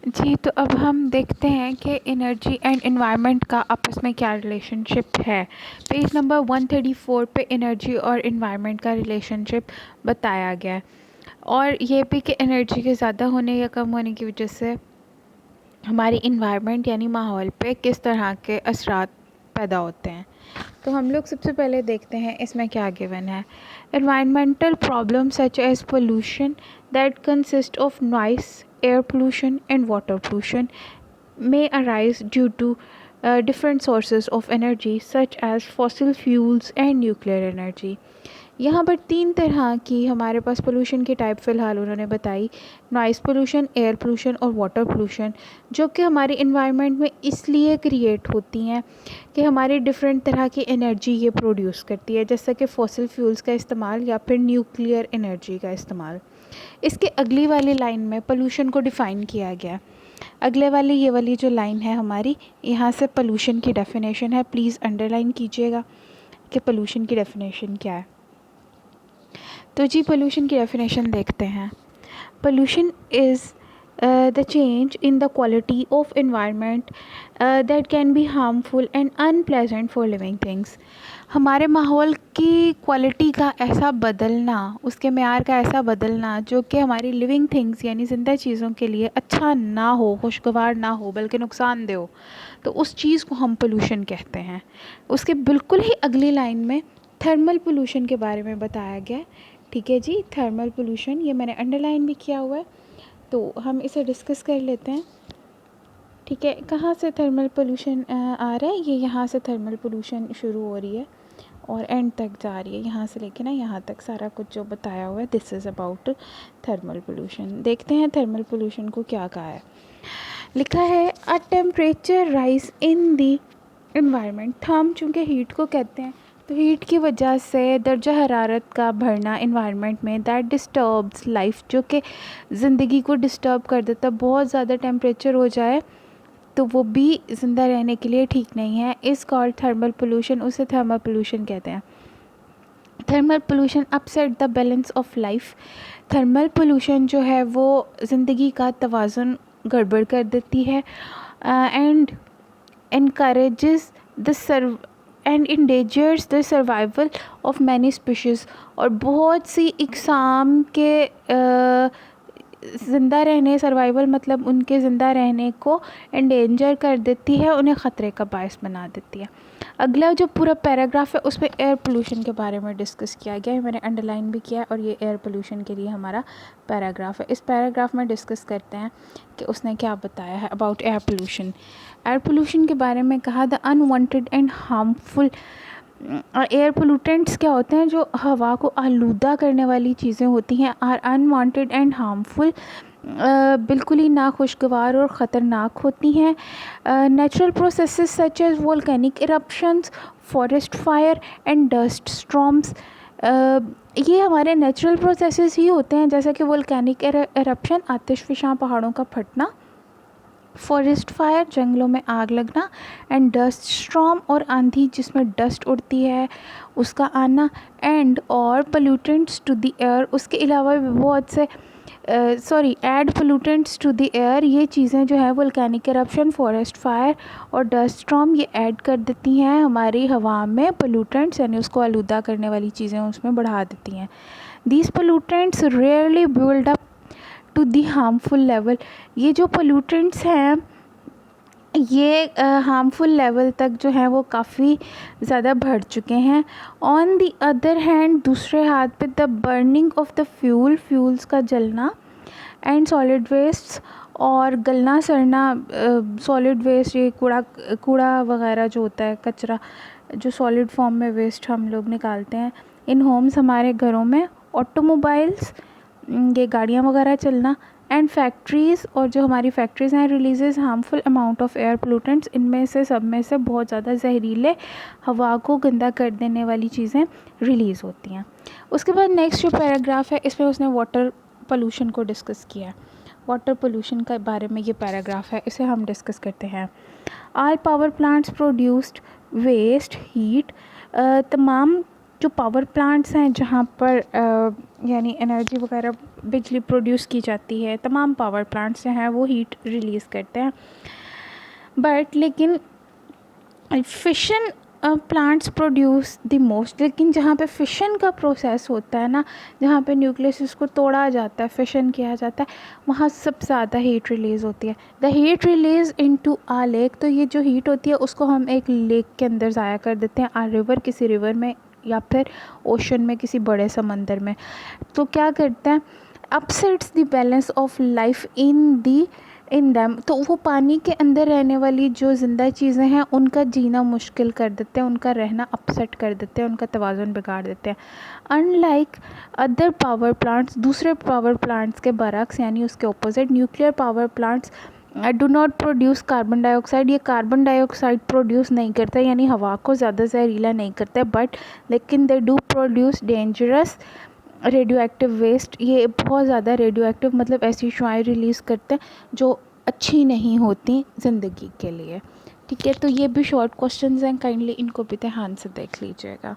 जी, तो अब हम देखते हैं कि एनर्जी एंड एनवायरनमेंट का आपस में क्या रिलेशनशिप है। पेज नंबर 134 पे एनर्जी और एनवायरनमेंट का रिलेशनशिप बताया गया है, और ये भी कि एनर्जी के ज़्यादा होने या कम होने की वजह से हमारी इन्वायरमेंट यानी माहौल पे किस तरह के असरात पैदा होते हैं। तो हम लोग सबसे पहले देखते हैं इसमें क्या गिवन है। Environmental problem such as pollution that consist of noise, air pollution and water pollution may arise due to different sources of energy such as fossil fuels and nuclear energy। यहाँ पर 3 तरह की हमारे पास पोल्यूशन की type फ़िलहाल उन्होंने बताई, noise pollution, air pollution और वाटर पोल्यूशन, जो कि हमारे इन्वायरमेंट में इसलिए क्रिएट होती हैं कि हमारी डिफरेंट तरह की एनर्जी ये प्रोड्यूस करती है, जैसा कि फॉसिल फ्यूल्स का इस्तेमाल या फिर न्यूक्लियर एनर्जी का इस्तेमाल। इसके अगली वाली लाइन में पोल्यूशन को डिफ़ाइन किया गया। अगले वाली ये वाली जो लाइन है हमारी, यहाँ से पोल्यूशन की डेफिनेशन है, प्लीज़ अंडरलाइन कीजिएगा कि पोल्यूशन की डेफिनेशन क्या है। तो जी पोल्यूशन की डेफिनेशन देखते हैं। Pollution is the change in the quality of environment that can be harmful and unpleasant for living things. हमारे माहौल की क्वालिटी का ऐसा बदलना, उसके मेयार का ऐसा बदलना जो कि हमारी लिविंग थिंग्स यानी ज़िंदा चीज़ों के लिए अच्छा ना हो, खुशगवार ना हो, बल्कि नुकसानदेह हो, तो उस चीज़ को हम पोल्यूशन कहते हैं। उसके बिल्कुल ही अगली लाइन में थर्मल पोल्यूशन के बारे में बताया गया है। ठीक है जी, थर्मल पोल्यूशन ये मैंने अंडरलाइन भी किया हुआ है, तो हम इसे डिस्कस कर लेते हैं। ठीक है, कहाँ से थर्मल पोल्यूशन आ रहा है, ये यहाँ से थर्मल पोल्यूशन शुरू हो रही है और एंड तक जा रही है, यहाँ से लेके ना यहाँ तक सारा कुछ जो बताया हुआ है, this is about thermal pollution. देखते हैं थर्मल पोल्यूशन को क्या कहा है। लिखा है a temperature rise in the environment. Therm चूँकि हीट को कहते हैं, तो हीट की वजह से दर्जा हरारत का बढ़ना इन्वायरमेंट में, दैट डिस्टर्ब्स लाइफ, जो कि ज़िंदगी को डिस्टर्ब कर देता। बहुत ज़्यादा टेम्परेचर हो जाए तो वो भी ज़िंदा रहने के लिए ठीक नहीं है। इस कॉल्ड थर्मल पोल्यूशन, उसे थर्मल पोल्यूशन कहते हैं। Thermal pollution upset the balance of life. Thermal pollution जो है वो ज़िंदगी का तवाज़ुन गड़बड़ कर देती है and encourages the and endangers the survival of many species। और बहुत सी इकसाम के ज़िंदा रहने, सर्वाइवल मतलब उनके ज़िंदा रहने को एंडेंजर कर देती है, उन्हें ख़तरे का बायस बना देती है। अगला जो पूरा पैराग्राफ है उसमें एयर पोल्यूशन के बारे में डिस्कस किया गया है, मैंने अंडरलाइन भी किया है, और ये एयर पोल्यूशन के लिए हमारा पैराग्राफ है। इस पैराग्राफ में डिस्कस करते हैं कि उसने क्या बताया है about air pollution. Air pollution के बारे में कहा the unwanted and harmful air pollutants क्या होते हैं, जो हवा को आलूदा करने वाली चीज़ें होती हैं, आर अनवांटेड एंड हार्मफुल, बिल्कुल ही नाखुशगवार और ख़तरनाक होती हैं। Natural processes such as volcanic eruptions, forest fire and dust storms. ये हमारे नेचुरल प्रोसेसेस ही होते हैं, जैसे कि वोल्केनिक इरप्शन, आतिशफ़िशां पहाड़ों का फटना, फॉरेस्ट फायर जंगलों में आग लगना, एंड डस्ट स्टॉर्म और आंधी जिसमें डस्ट उड़ती है उसका आना, एंड और पोल्यूटेंट्स टू द एयर। उसके अलावा भी बहुत से add pollutants to the air, ये चीज़ें जो है वोल्केनिक इरप्शन, फॉरेस्ट फायर और डस्ट स्टॉर्म, ये ऐड कर देती हैं हमारी हवा में पोल्यूटेंट्स, यानी उसको आलूदा करने वाली चीज़ें उसमें बढ़ा देती हैं। These pollutants rarely build up to the harmful level. ये जो पोल्यूटेंट्स हैं ये हार्मफुल लेवल तक जो है वो काफ़ी ज़्यादा बढ़ चुके हैं। ऑन दी अदर हैंड, दूसरे हाथ पे, the burning of the fuels का जलना, एंड सॉलिड वेस्ट और गलना सड़ना। सॉलिड वेस्ट ये कूड़ा वगैरह जो होता है, कचरा जो सॉलिड फॉर्म में वेस्ट हम लोग निकालते हैं इन होम्स, हमारे घरों में, ऑटोमोबाइल्स ये गाड़ियाँ वगैरह चलना, एंड फैक्ट्रीज़, और जो हमारी फैक्ट्रीज़ हैं releases harmful amount of air pollutants. इनमें से सब में से बहुत ज़्यादा जहरीले, हवा को गंदा कर देने वाली चीज़ें रिलीज़ होती हैं। उसके बाद नेक्स्ट जो पैराग्राफ है इसमें उसने वाटर पोल्यूशन को डिस्कस किया है। वाटर पोल्यूशन के बारे में ये पैराग्राफ है, इसे हम डिस्कस करते हैं। All power plants produced waste heat. तमाम जो पावर प्लांट्स हैं जहाँ पर यानी एनर्जी वगैरह बिजली प्रोड्यूस की जाती है, तमाम पावर प्लांट्स हैं वो हीट रिलीज़ करते हैं। बट लेकिन fission plants produce the most, लेकिन जहाँ पे फिशन का प्रोसेस होता है ना, जहाँ पे न्यूक्लियस को तोड़ा जाता है, फिशन किया जाता है, वहाँ सबसे ज़्यादा हीट रिलीज़ होती है। The heat release into a lake, तो ये जो हीट होती है उसको हम एक लेक के अंदर ज़ाया कर देते हैं, आ रिवर, किसी रिवर में या फिर ओशन में, किसी बड़े समंदर में। तो क्या करते हैं, upsets the balance of life in them, तो वो पानी के अंदर रहने वाली जो ज़िंदा चीज़ें हैं उनका जीना मुश्किल कर देते हैं, उनका रहना अपसेट कर देते हैं, उनका तवाज़ुन बिगाड़ देते हैं। अनलाइक अदर पावर प्लांट्स, दूसरे पावर प्लांट्स के बरक्स यानी उसके opposite, nuclear power plants do not produce carbon dioxide, ये कार्बन डाइऑक्साइड प्रोड्यूस नहीं करता, यानी हवा को ज़्यादा जहरीला नहीं करता, बट लेकिन they do produce dangerous radioactive waste, ये बहुत ज़्यादा रेडियो एक्टिव मतलब ऐसी शुआएँ रिलीज़ करते हैं जो अच्छी नहीं होती ज़िंदगी के लिए। ठीक है, तो ये भी शॉर्ट क्वेश्चंस हैं, काइंडली इनको भी ध्यान से देख लीजिएगा।